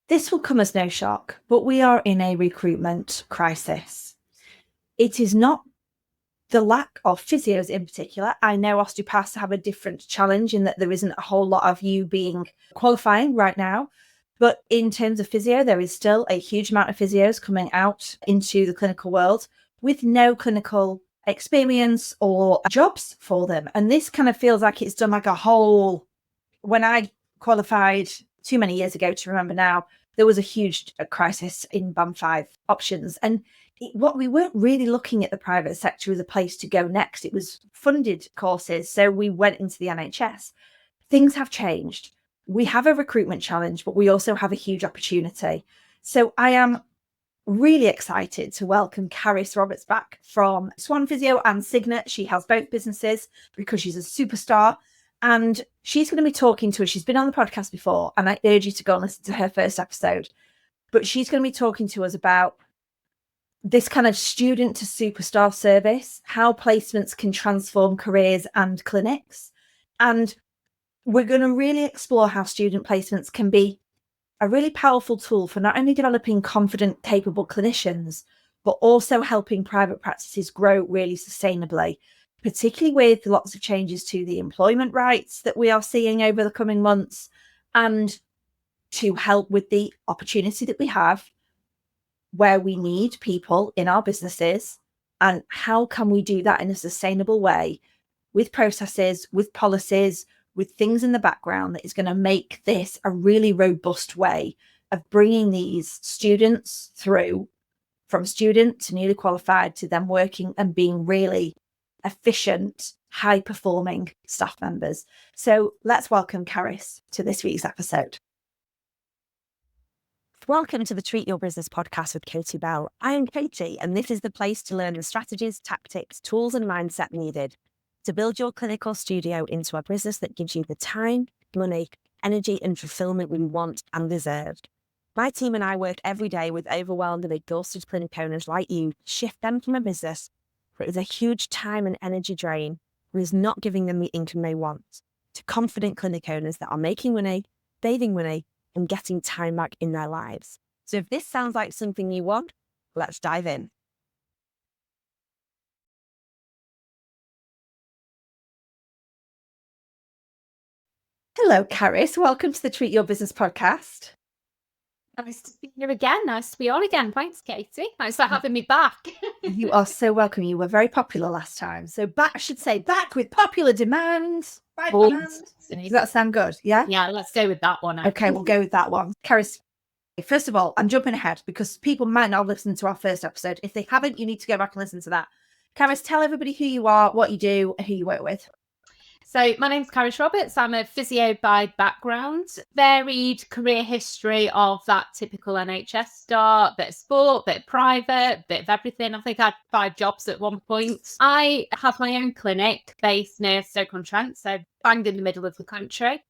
This will come as no shock, but we are in a recruitment crisis. It is not the lack of physios in particular. I know osteopaths have a different challenge in that there isn't a whole lot of you being qualifying right now. But in terms of physio, there is still a huge amount of physios coming out into the clinical world with no clinical experience or jobs for them. And this kind of feels like it's done like a whole, when I qualified too many years ago to remember now, there was a huge crisis in Band 5 options. And what we weren't really looking at the private sector as a place to go next. It was funded courses. So we went into the NHS. Things have changed. We have a recruitment challenge, but we also have a huge opportunity. So I am really excited to welcome Carys Roberts back from Swan Physio and Signet. She has both businesses because she's a superstar. And she's going to be talking to us. She's been on the podcast before, and I urge you to go and listen to her first episode. But she's going to be talking to us about this kind of student to superstar service, how placements can transform careers and clinics. And we're going to really explore how student placements can be a really powerful tool for not only developing confident, capable clinicians, but also helping private practices grow really sustainably, particularly with lots of changes to the employment rights that we are seeing over the coming months, and to help with the opportunity that we have where we need people in our businesses, and how can we do that in a sustainable way with processes, with policies, with things in the background that is going to make this a really robust way of bringing these students through from student to newly qualified to them working and being really efficient, high performing staff members. So let's welcome Carys to this week's episode. Welcome to the Treat Your Business podcast with Katie Bell. I am Katie, and this is the place to learn the strategies, tactics, tools, and mindset needed to build your clinical studio into a business that gives you the time, money, energy, and fulfillment you want and deserve. My team and I work every day with overwhelmed and exhausted clinic owners like you to shift them from a business that is a huge time and energy drain and is not giving them the income they want, to confident clinic owners that are making money, saving money, and getting time back in their lives. So if this sounds like something you want, let's dive in. Hello, Carys. Welcome to the Treat Your Business podcast. Nice to be here again. Nice to be on again. Thanks, Katie. Thanks for having me back. You are so welcome. You were very popular last time. So back, I should say, back with popular demand. Does that sound good? Yeah? Yeah, let's go with that one. Okay, we'll go with that one. Carys, first of all, I'm jumping ahead because people might not have listened to our first episode. If they haven't, you need to go back and listen to that. Carys, tell everybody who you are, what you do, who you work with. So my name's Carys Roberts. I'm a physio by background. Varied career history of that typical NHS start, bit of sport, bit of private, bit of everything. I think I had 5 jobs at one point. I have my own clinic based near Stoke-on-Trent, so banged in the middle of the country.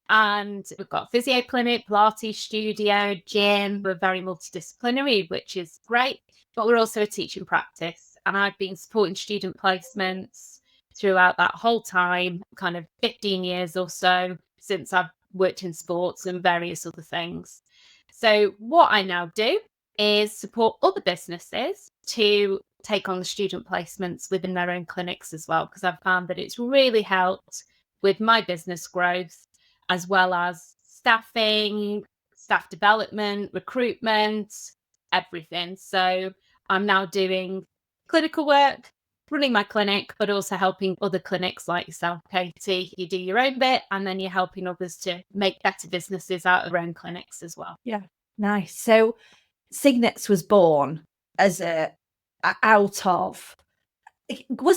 And we've got a physio clinic, Pilates studio, gym. We're very multidisciplinary, which is great. But we're also a teaching practice. And I've been supporting student placements throughout that whole time, kind of 15 years or so since I've worked in sports and various other things. So what I now do is support other businesses to take on the student placements within their own clinics as well, because I've found that it's really helped with my business growth, as well as staffing, staff development, recruitment, everything. So I'm now doing clinical work, running my clinic, but also helping other clinics like yourself, Katie. You do your own bit, and then you're helping others to make better businesses out of their own clinics as well. Yeah, nice. So Signets was born as was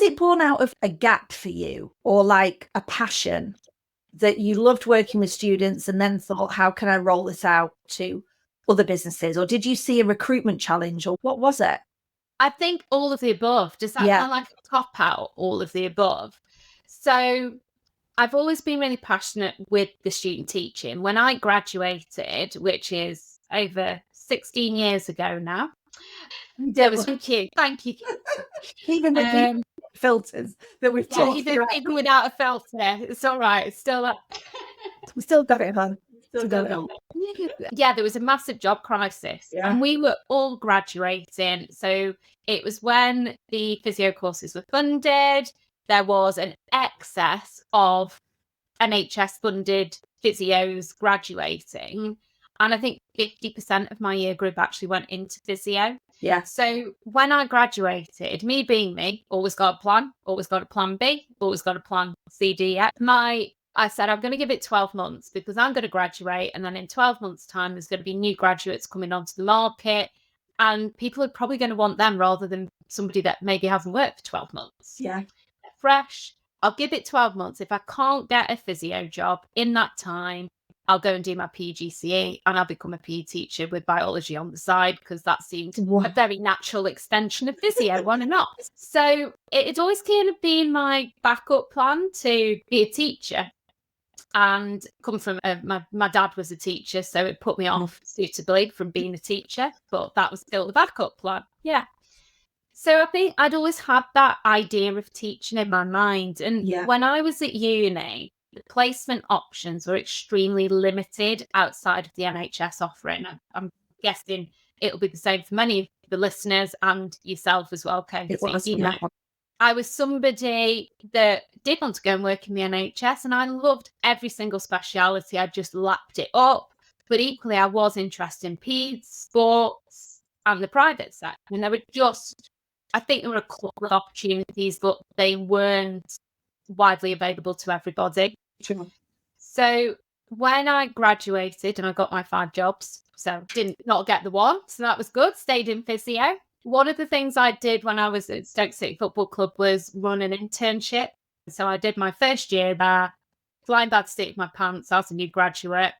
it born out of a gap for you, or like a passion that you loved working with students and then thought, how can I roll this out to other businesses? Or did you see a recruitment challenge, or what was it? I think all of the above. Does that sound like a cop out? All of the above. So I've always been really passionate with the student teaching. When I graduated, which is over 16 years ago now, there was thank you. Even with the filters that we've talked even without a filter, it's all right. It's still we still got it on. Yeah, there was a massive job crisis, and we were all graduating. So it was when the physio courses were funded. There was an excess of NHS funded physios graduating. And I think 50% of my year group actually went into physio. Yeah. So when I graduated, me being me, always got a plan, always got a plan B, always got a plan C, D, F. I said, I'm going to give it 12 months because I'm going to graduate. And then in 12 months' time, there's going to be new graduates coming onto the market. And people are probably going to want them rather than somebody that maybe hasn't worked for 12 months. Yeah. Fresh. I'll give it 12 months. If I can't get a physio job in that time, I'll go and do my PGCE and I'll become a PE teacher with biology on the side because that seemed a very natural extension of physio, why not? So it's always kind of been my backup plan to be a teacher and come from my dad was a teacher, so it put me off suitably from being a teacher, but that was still the backup plan. Yeah. So I think I'd always had that idea of teaching in my mind. And when I was at uni, the placement options were extremely limited outside of the NHS offering. I'm guessing it'll be the same for many of the listeners and yourself as well, Carys. I was somebody that did want to go and work in the NHS, and I loved every single speciality. I just lapped it up. But equally, I was interested in peds, sports, and the private sector. And there were I think there were a couple of opportunities, but they weren't widely available to everybody. Sure. So when I graduated and I got my 5 jobs, so didn't not get the one, so that was good, stayed in physio. One of the things I did when I was at Stoke City Football Club was run an internship. So I did my first year there, flying by the seat of my pants as a new graduate.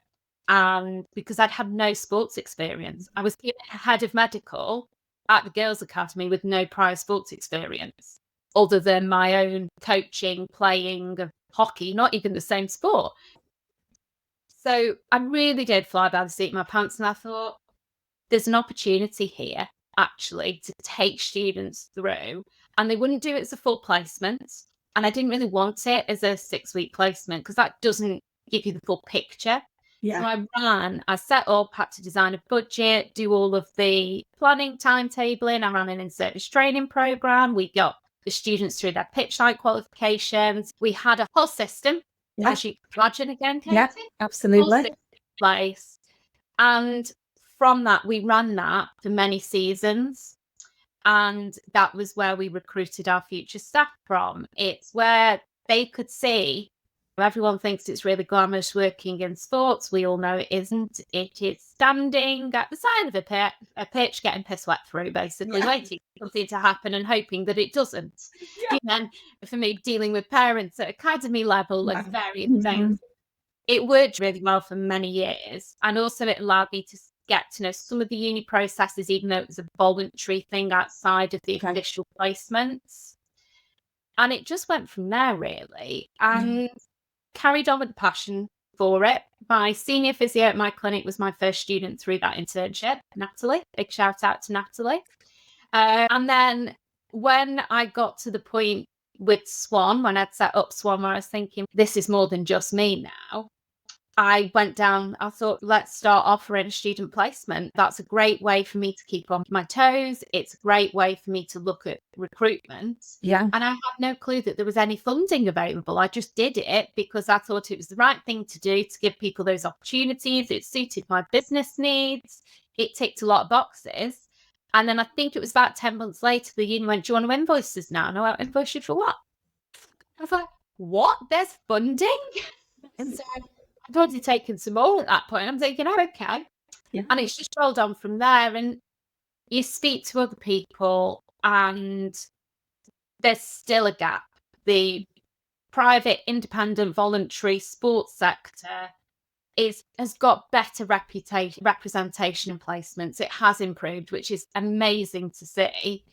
And because I'd had no sports experience, I was head of medical at the Girls Academy with no prior sports experience, other than my own coaching, playing of hockey, not even the same sport. So I really did fly by the seat of my pants, and I thought, there's an opportunity here, actually, to take students through, and they wouldn't do it as a full placement. And I didn't really want it as a 6-week placement because that doesn't give you the full picture. Yeah. So I set up, had to design a budget, do all of the planning, timetabling. I ran an in-service training program. We got the students through their pitch night qualifications. We had a whole system, as you can imagine again, Katie. Yeah, absolutely. Place. And from that, we ran that for many seasons. And that was where we recruited our future staff from. It's where they could see. Everyone thinks it's really glamorous working in sports. We all know it isn't. It is standing at the side of a pitch, getting piss wet through, basically, waiting for something to happen and hoping that it doesn't. And then for me, dealing with parents at academy level and various things, it worked really well for many years. And also it allowed me to get to know some of the uni processes, even though it was a voluntary thing outside of the official placements. And it just went from there, really. And carried on with the passion for it. My senior physio at my clinic was my first student through that internship, Natalie. Big shout out to Natalie. And then when I got to the point with Swan, when I'd set up Swan, where I was thinking, this is more than just me now, I went down, I thought, let's start offering a student placement. That's a great way for me to keep on my toes. It's a great way for me to look at recruitment. Yeah. And I had no clue that there was any funding available. I just did it because I thought it was the right thing to do to give people those opportunities. It suited my business needs. It ticked a lot of boxes. And then I think it was about 10 months later, the union went, do you want to invoice us now? And I went, invoice you for what? I was like, what? There's funding? And so I'd already taken some more at that point. I'm thinking, oh, okay. Yeah. And it's just rolled on from there. And you speak to other people and there's still a gap. The private, independent, voluntary sports sector has got better representation and placements. It has improved, which is amazing to see.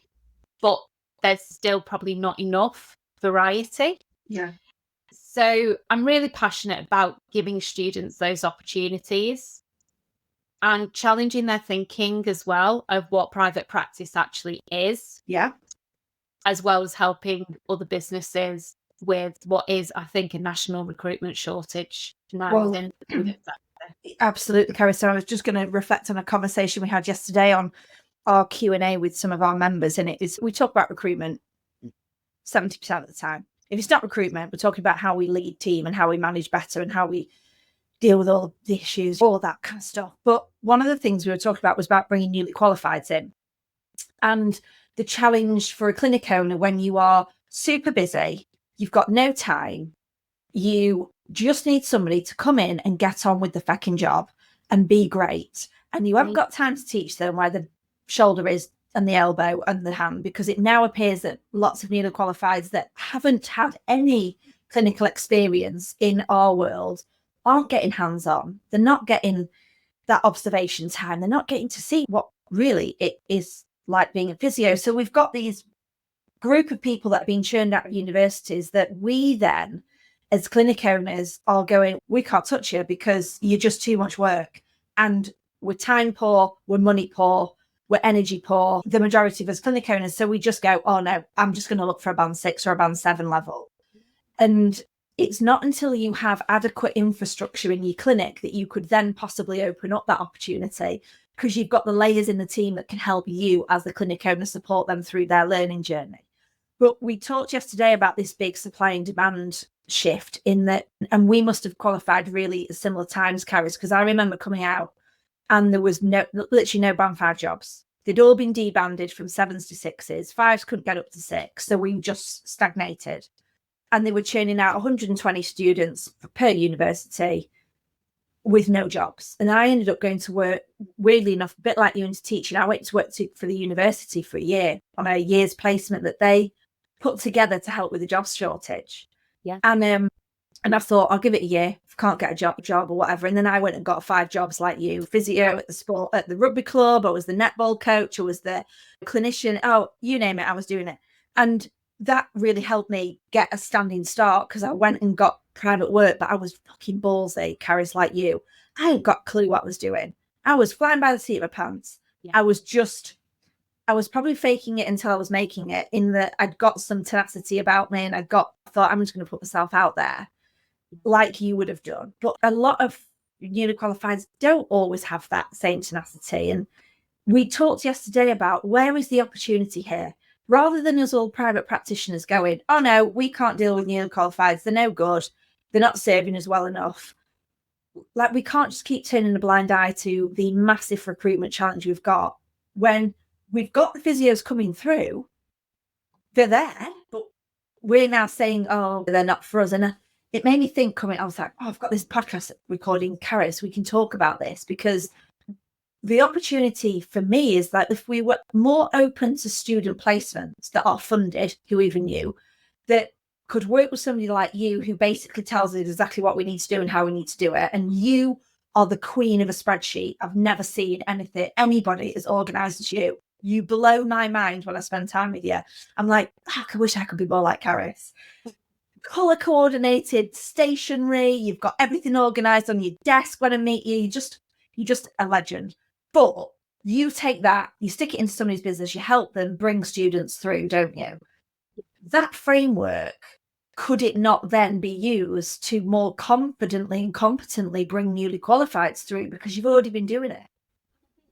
But there's still probably not enough variety. Yeah. So I'm really passionate about giving students those opportunities and challenging their thinking as well of what private practice actually is. Yeah. As well as helping other businesses with what is, I think, a national recruitment shortage now. Absolutely, Carys. So I was just going to reflect on a conversation we had yesterday on our Q&A with some of our members, and we talk about recruitment 70% of the time. If it's not recruitment, we're talking about how we lead team and how we manage better and how we deal with all the issues, all that kind of stuff. But one of the things we were talking about was about bringing newly qualifieds in, and the challenge for a clinic owner when you are super busy, you've got no time, you just need somebody to come in and get on with the fucking job and be great. And you haven't got time to teach them where the shoulder is and the elbow and the hand, because it now appears that lots of newly qualifieds that haven't had any clinical experience in our world aren't getting hands-on. They're not getting that observation time. They're not getting to see what really it is like being a physio. So we've got these group of people that have been churned out of universities that we then, as clinic owners, are going, we can't touch you because you're just too much work. And we're time poor, we're money poor, we're energy poor, the majority of us clinic owners. So we just go, oh no, I'm just going to look for a band 6 or a band 7 level. And it's not until you have adequate infrastructure in your clinic that you could then possibly open up that opportunity, because you've got the layers in the team that can help you as the clinic owner support them through their learning journey. But we talked yesterday about this big supply and demand shift in that, and we must have qualified really at similar times, Carys, because I remember coming out and there was literally no band 5 jobs. They'd all been debanded from 7s to 6s. 5s couldn't get up to 6, so we just stagnated. And they were churning out 120 students per university with no jobs. And I ended up going to work, weirdly enough, a bit like you into teaching. I went to work for the university for a year on a year's placement that they put together to help with the jobs shortage. Yeah. And I thought, I'll give it a year. If I can't get a job or whatever. And then I went and got 5 jobs like you: physio at the rugby club, I was the netball coach, I was the clinician. Oh, you name it, I was doing it. And that really helped me get a standing start, because I went and got private work, but I was fucking ballsy, Carys, like you. I ain't got a clue what I was doing. I was flying by the seat of my pants. Yeah. I was probably faking it until I was making it, in that I'd got some tenacity about me, and I thought, I'm just going to put myself out there like you would have done. But a lot of newly qualifieds don't always have that same tenacity. And we talked yesterday about, where is the opportunity here? Rather than us all private practitioners going, oh no, we can't deal with newly qualifieds, they're no good, they're not serving us well enough. Like, we can't just keep turning a blind eye to the massive recruitment challenge we've got, when we've got the physios coming through. They're there, but we're now saying, oh, they're not for us. And it made me think, I was like, oh, I've got this podcast recording, Carys, we can talk about this, because the opportunity for me is that if we were more open to student placements that are funded, who even knew, that could work with somebody like you, who basically tells us exactly what we need to do and how we need to do it. And you are the queen of a spreadsheet. I've never seen anybody as organized as you. You blow my mind when I spend time with you. I'm like, I wish I could be more like Carys. Color coordinated, stationery, you've got everything organized on your desk when I meet you. You're just a legend. But you take that, you stick it into somebody's business, you help them bring students through, don't you? That framework, could it not then be used to more confidently and competently bring newly qualifieds through, because you've already been doing it?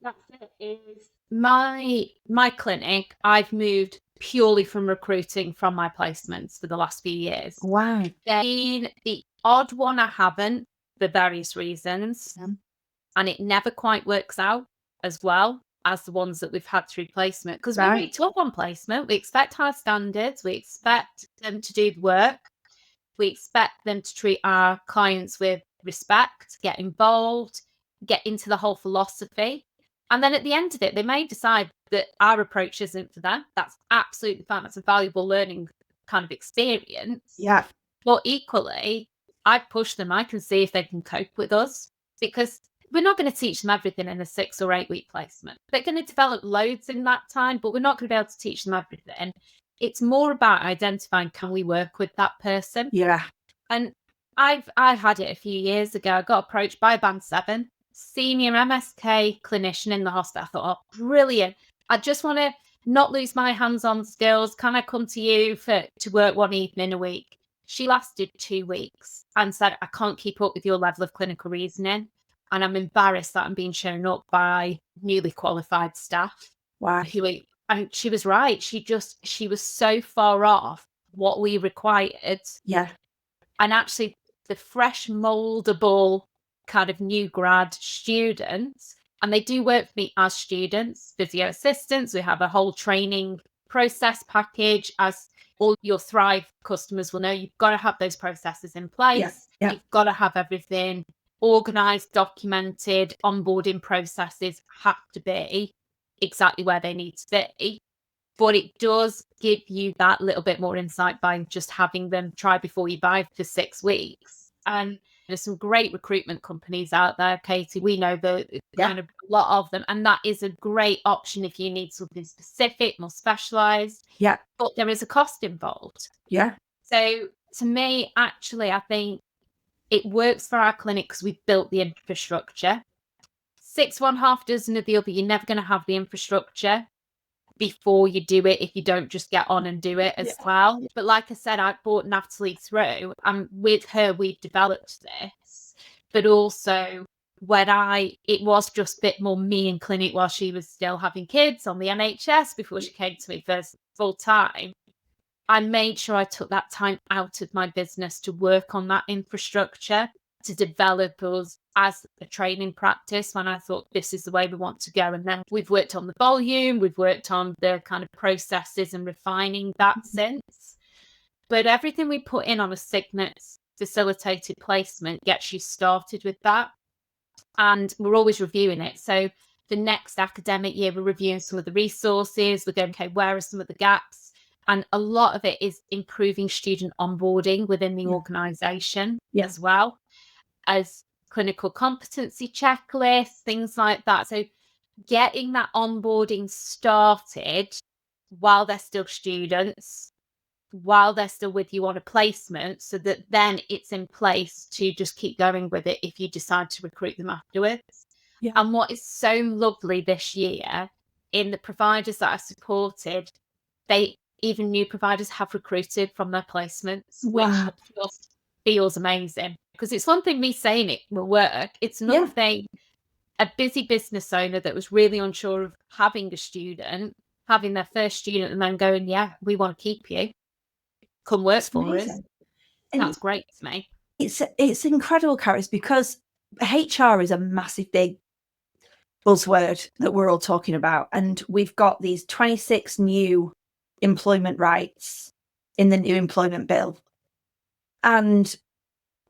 That's it. Is my clinic, I've moved purely from recruiting from my placements for the last few years. Wow. Then the odd one I haven't, for various reasons. And it never quite works out as well as the ones that we've had through placement. Because when we took on placement, we expect high standards, we expect them to do the work, we expect them to treat our clients with respect, get involved, get into the whole philosophy. And then at the end of it, they may decide that our approach isn't for them. That's absolutely fine. That's a valuable learning kind of experience. Yeah. But equally, I push them. I can see if they can cope with us, because we're not going to teach them everything in a 6 or 8 week placement. They're going to develop loads in that time, but we're not going to be able to teach them everything. It's more about identifying, can we work with that person? Yeah. And I had it a few years ago. I got approached by a band 7 senior MSK clinician in the hospital. I thought, oh, brilliant. I just want to not lose my hands-on skills. Can I come to you to work one evening a week? She lasted 2 weeks and said, I can't keep up with your level of clinical reasoning. And I'm embarrassed that I'm being shown up by newly qualified staff. Wow. And she was right. She was so far off what we required. Yeah. And actually, the fresh, moldable kind of new grad students, and they do work for me as students, physio assistants. We have a whole training process package. As all your Thrive customers will know, you've got to have those processes in place. Yeah. You've got to have everything organized, documented. Onboarding processes have to be exactly where they need to be. But it does give you that little bit more insight by just having them try before you buy for 6 weeks. And there's some great recruitment companies out there, Katie. We know kind of a lot of them. And that is a great option if you need something specific, more specialized. Yeah. But there is a cost involved. Yeah. So to me, actually, I think it works for our clinic because we've built the infrastructure. 6 one half dozen of the other, you're never going to have the infrastructure before you do it if you don't just get on and do it as well. But like I said, I brought Natalie through, and with her we've developed this. But also it was just a bit more me in clinic while she was still having kids on the NHS before she came to me first full time. I made sure I took that time out of my business to work on that infrastructure, to develop us as a training practice when I thought this is the way we want to go. And then we've worked on the volume, we've worked on the kind of processes and refining that since. But everything we put in on a Signet facilitated placement gets you started with that. And we're always reviewing it. So the next academic year, we're reviewing some of the resources. We're going, okay, where are some of the gaps? And a lot of it is improving student onboarding within the organisation as well as clinical competency checklists, things like that. So getting that onboarding started while they're still students, while they're still with you on a placement, so that then it's in place to just keep going with it if you decide to recruit them afterwards. Yeah. And what is so lovely this year in the providers that I supported, even new providers have recruited from their placements, which just feels amazing. Because it's one thing me saying it will work. It's another thing, a busy business owner that was really unsure of having a student, having their first student and then going, yeah, we want to keep you. Come work for us. And that's great to me. It's incredible, Carys, because HR is a massive, big buzzword that we're all talking about. And we've got these 26 new employment rights in the new employment bill. And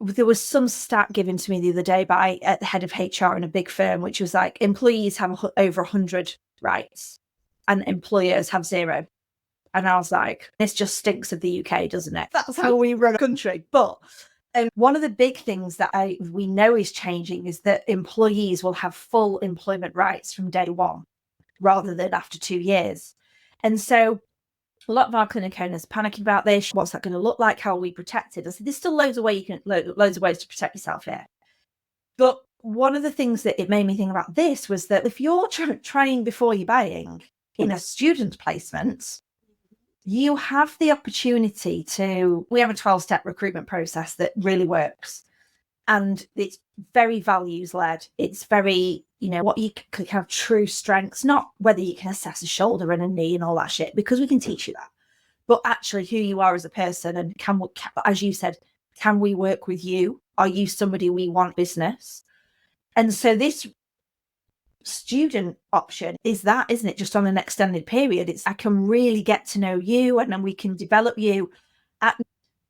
there was some stat given to me the other day by the head of HR in a big firm, which was like employees have over 100 rights and employers have 0. And I was like, this just stinks of the UK, doesn't it? That's how we run a country. But one of the big things that we know is changing is that employees will have full employment rights from day one rather than after 2 years. And so a lot of our clinic owners panicking about this. What's that going to look like? How are we protected? I said, there's still loads of ways to protect yourself here. But one of the things that it made me think about this was that if you're trying before you're buying in a student placement, you have the opportunity we have a 12-step recruitment process that really works. And it's very values led. It's very, what you can have true strengths, not whether you can assess a shoulder and a knee and all that shit, because we can teach you that, but actually who you are as a person. And as you said, can we work with you? Are you somebody we want business? And so this student option is that, isn't it? Just on an extended period. I can really get to know you and then we can develop you at,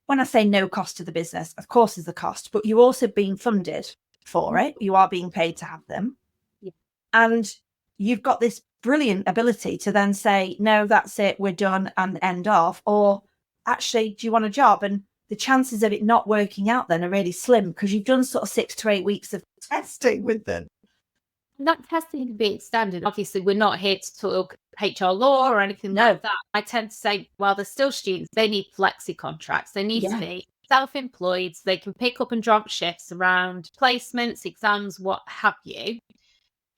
when I say no cost to the business, of course there's a cost, but you're also being funded for it. You are being paid to have them. Yeah. And you've got this brilliant ability to then say, no, that's it, we're done and end off. Or actually, do you want a job? And the chances of it not working out then are really slim because you've done sort of 6 to 8 weeks of testing with them. That testing can be extended. Obviously, we're not here to talk HR law or anything like that. I tend to say, while they're still students, they need flexi contracts. They need to be self-employed so they can pick up and drop shifts around placements, exams, what have you.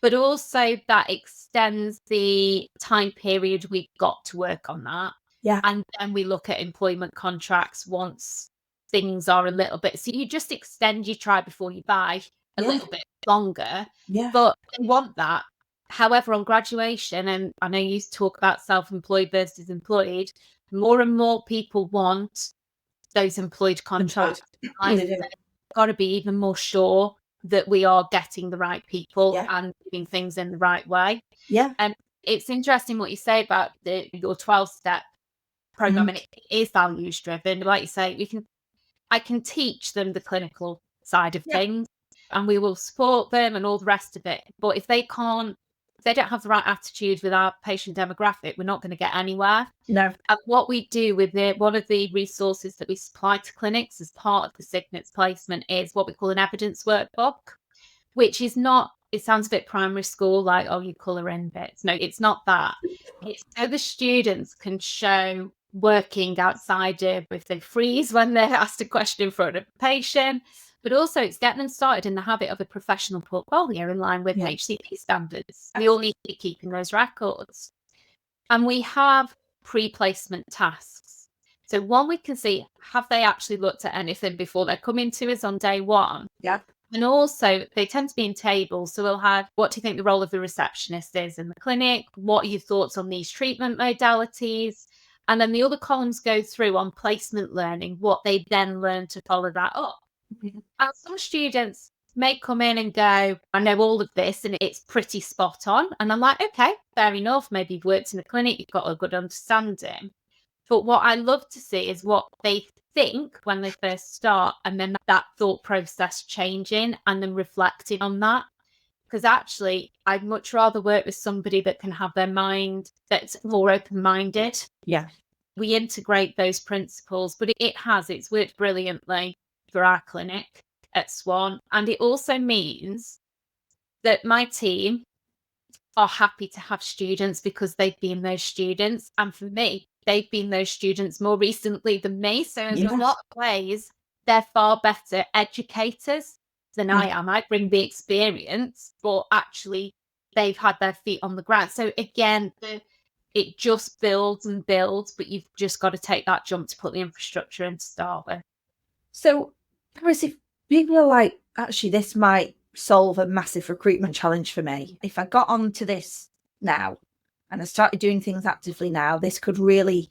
But also that extends the time period we've got to work on that. Yeah. And then we look at employment contracts once things are a little bit. So you just extend your try before you buy. a little bit longer, Yeah. but they want that. However, on graduation, and I know you talk about self-employed versus employed, more and more people want those employed contracts. They do. Got to be even more sure that we are getting the right people Yeah. and doing things in the right way. Yeah. And it's interesting what you say about your 12-step program, and it is values driven. Like you say, I can teach them the clinical side of things, and we will support them and all the rest of it. But if they don't have the right attitude with our patient demographic, we're not going to get anywhere. No. And what we do with one of the resources that we supply to clinics as part of the Signets placement is what we call an evidence workbook, which is not, it sounds a bit primary school, like, oh, you colour in bits. No, it's not that. It's so the students can show working outside of, if they freeze when they're asked a question in front of a patient, but also it's getting them started in the habit of a professional portfolio in line with HCP standards. We all need to be keeping those records. And we have pre-placement tasks. So one, we can see, have they actually looked at anything before they're coming to us on day one? Yeah. And also, they tend to be in tables. So we'll have, what do you think the role of the receptionist is in the clinic? What are your thoughts on these treatment modalities? And then the other columns go through on placement learning, what they then learn to follow that up. And some students may come in and go, I know all of this and it's pretty spot on. And I'm like, okay, fair enough. Maybe you've worked in a clinic, you've got a good understanding. But what I love to see is what they think when they first start, and then that thought process changing and then reflecting on that. Because actually, I'd much rather work with somebody that can have their mind that's more open-minded. Yeah. We integrate those principles, but it's worked brilliantly for our clinic at Swan. And it also means that my team are happy to have students because they've been those students. And for me, they've been those students more recently than me. So in a lot of ways, they're far better educators than I am. I bring the experience, but actually they've had their feet on the ground. So again, it just builds and builds, but you've just got to take that jump to put the infrastructure in to start with. So, Carys, if people are like, actually, this might solve a massive recruitment challenge for me. If I got onto this now and I started doing things actively now, this could really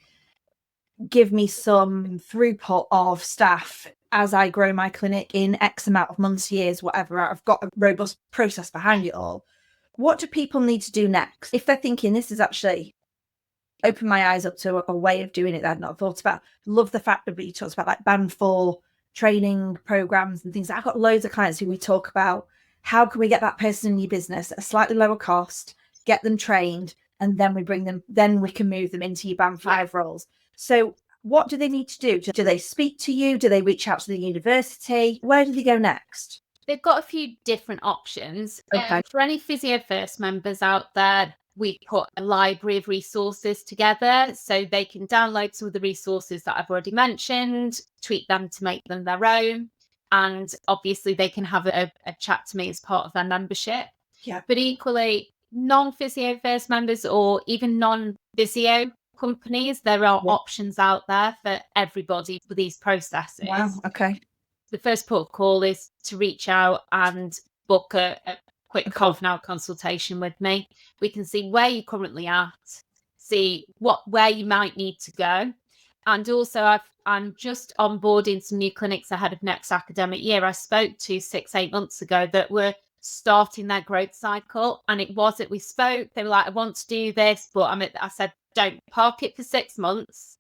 give me some throughput of staff as I grow my clinic in X amount of months, years, whatever. I've got a robust process behind it all. What do people need to do next? If they're thinking this is actually open my eyes up to a way of doing it that I'd not thought about. Love the fact that you talked about like band 4 training programs and things. I've got loads of clients who we talk about how can we get that person in your business at a slightly lower cost, get them trained, and then we bring them, then we can move them into your band 5 roles. So what do they need to do? Do they speak to you? Do they reach out to the university? Where do they go next? They've got a few different options. Okay. For any Physio First members out there, we put a library of resources together so they can download some of the resources that I've already mentioned, tweak them to make them their own. And obviously they can have a chat to me as part of their membership. Yeah. But equally, non-Physio First members or even non-physio companies, there are options out there for everybody for these processes. Wow. Okay. The first port of call is to reach out and book a quick half-an-hour consultation with me. We can see where you're currently at, see where you might need to go. And also I'm just onboarding some new clinics ahead of next academic year. I spoke to 6-8 months ago that were starting their growth cycle, and it was that we spoke, they were like, I want to do this, but I said, don't park it for 6 months.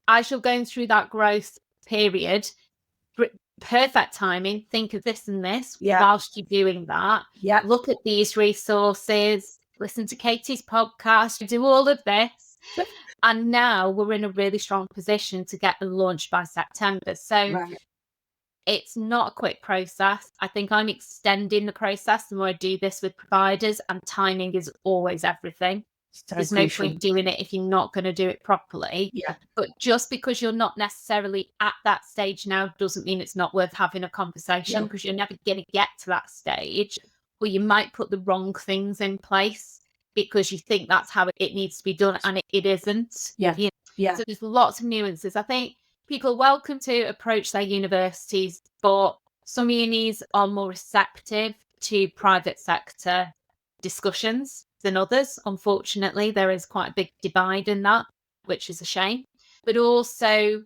As you're going through that growth period, perfect timing, think of this and this whilst you're doing that. Yeah. Look at these resources, listen to Katie's podcast, do all of this. And now we're in a really strong position to get them launched by September. So it's not a quick process. I think I'm extending the process the more I do this with providers, and timing is always everything. There's no point doing it if you're not going to do it properly. Yeah. But just because you're not necessarily at that stage now doesn't mean it's not worth having a conversation, because you're never going to get to that stage. Or you might put the wrong things in place because you think that's how it needs to be done, and it isn't. Yeah. Yeah. So there's lots of nuances. I think people are welcome to approach their universities, but Some unis are more receptive to private sector discussions than others. Unfortunately, there is quite a big divide in that, which is a shame. But also,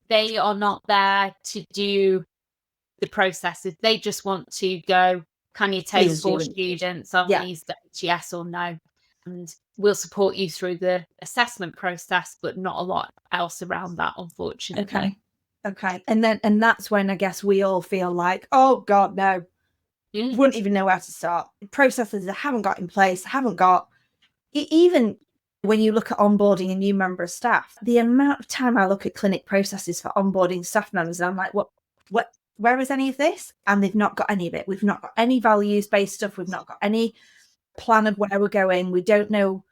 they are not there to do the processes. They just want to go, can you take Please 4 do. students on Yeah. these dates, yes or no? And we'll support you through the assessment process, but not a lot else around that, unfortunately. Okay. And that's when I guess we all feel like, oh God, no, wouldn't even know where to start. Processes I haven't got in place, haven't got even when you look at onboarding a new member of staff, the amount of time I look at clinic processes for onboarding staff members, and I'm like, where is any of this? And they've not got any of it. We've not got any values-based stuff. We've not got any plan of where we're going. We don't know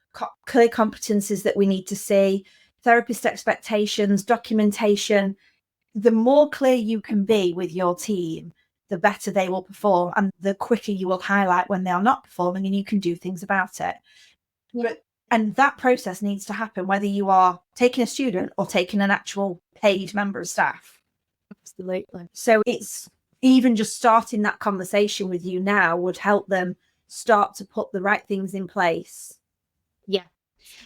clear competencies that we need to see, therapist expectations, documentation. The more clear you can be with your team, the better they will perform, and the quicker you will highlight when they are not performing, and you can do things about it. Yeah. And that process needs to happen whether you are taking a student or taking an actual paid member of staff. Absolutely. So it's even just starting that conversation with you now would help them start to put the right things in place. Yeah.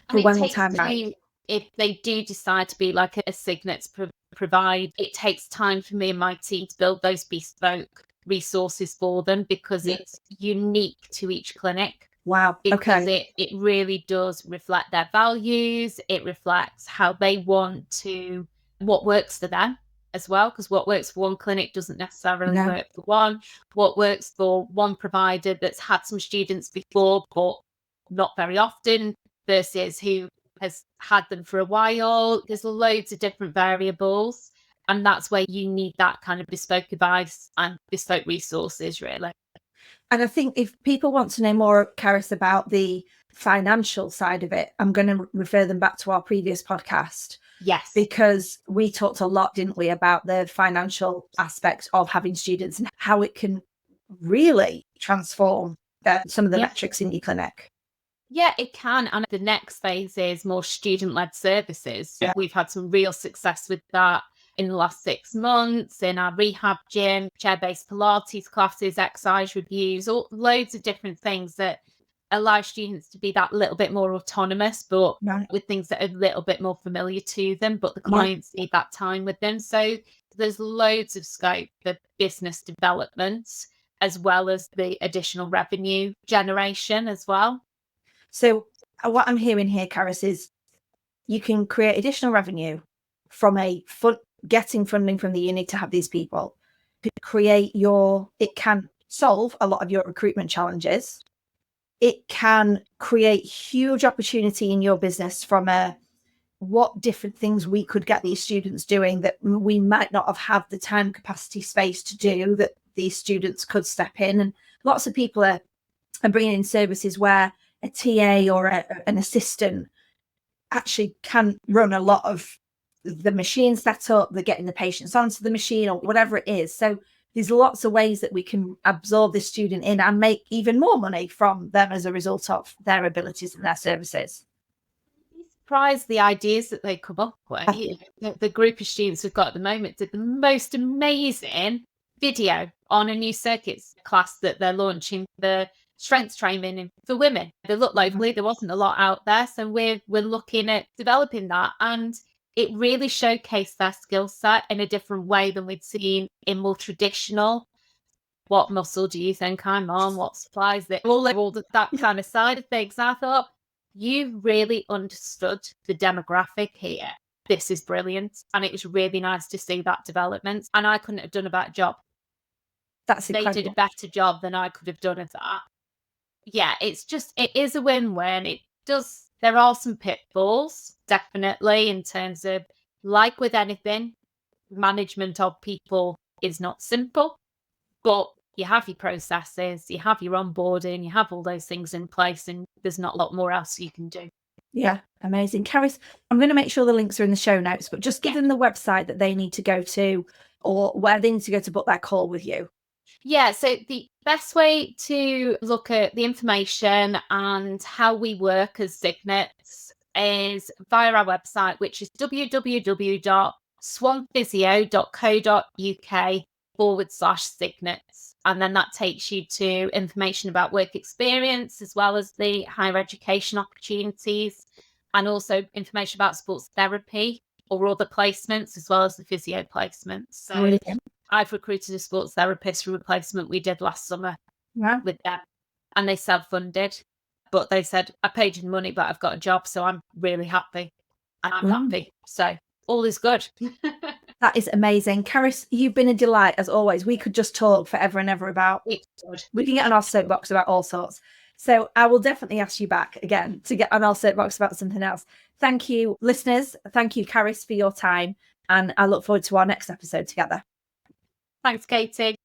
For And when it the takes time time, if they do decide to be like a Signets provide, it takes time for me and my team to build those bespoke resources for them, because it's unique to each clinic. Wow. Because Okay. it really does reflect their values. It reflects how they want to, what works for them as well. Because what works for one clinic doesn't necessarily work for one. What works for one provider that's had some students before, but not very often, versus who has had them for a while. There's loads of different variables. And that's where you need that kind of bespoke advice and bespoke resources, really. And I think if people want to know more, Carys, about the financial side of it, I'm going to refer them back to our previous podcast. Yes. Because we talked a lot, didn't we, about the financial aspect of having students and how it can really transform some of the metrics in your clinic. Yeah, it can. And the next phase is more student-led services. Yeah. We've had some real success with that in the last 6 months in our rehab gym, chair-based Pilates classes, exercise reviews, all loads of different things that allow students to be that little bit more autonomous, but with things that are a little bit more familiar to them, but the clients need that time with them. So there's loads of scope for business development, as well as the additional revenue generation as well. So what I'm hearing here, Carys, is you can create additional revenue from getting funding from the uni to have these people. It can solve a lot of your recruitment challenges. It can create huge opportunity in your business from what different things we could get these students doing that we might not have had the time, capacity, space to do, that these students could step in. And lots of people are bringing in services where a TA or an assistant actually can run a lot of the machine setup, they're getting the patients onto the machine or whatever it is. So there's lots of ways that we can absorb this student in and make even more money from them as a result of their abilities and their services. Surprised the ideas that they come up with. The group of students we've got at the moment did the most amazing video on a new circuits class that they're launching, the strength training for women. They look locally, there wasn't a lot out there. So we're looking at developing that, and it really showcased their skill set in a different way than we'd seen in more traditional. What muscle do you think I'm on? What supplies that? All that kind of side of things. I thought, you really understood the demographic here. This is brilliant. And it was really nice to see that development. And I couldn't have done a better job. That's incredible. They did a better job than I could have done of that. Yeah, it is a win-win. There are some pitfalls, definitely, in terms of, like with anything, management of people is not simple, but you have your processes, you have your onboarding, you have all those things in place, and there's not a lot more else you can do. Yeah, amazing. Carys, I'm going to make sure the links are in the show notes, but just give them the website that they need to go to or where they need to go to book that call with you. Yeah, so the best way to look at the information and how we work as Signets is via our website, which is www.swanphysio.co.uk. /signets. And then that takes you to information about work experience, as well as the higher education opportunities, and also information about sports therapy or other placements, as well as the physio placements. So Brilliant. I've recruited a sports therapist for a placement we did last summer with them, and they self-funded. But they said, I paid you the money, but I've got a job, so I'm really happy. And I'm happy. So all is good. That is amazing. Carys, you've been a delight as always. We could just talk forever and ever about, we can get on our soapbox about all sorts. So I will definitely ask you back again to get on our soapbox about something else. Thank you, listeners. Thank you, Carys, for your time. And I look forward to our next episode together. Thanks, Katie.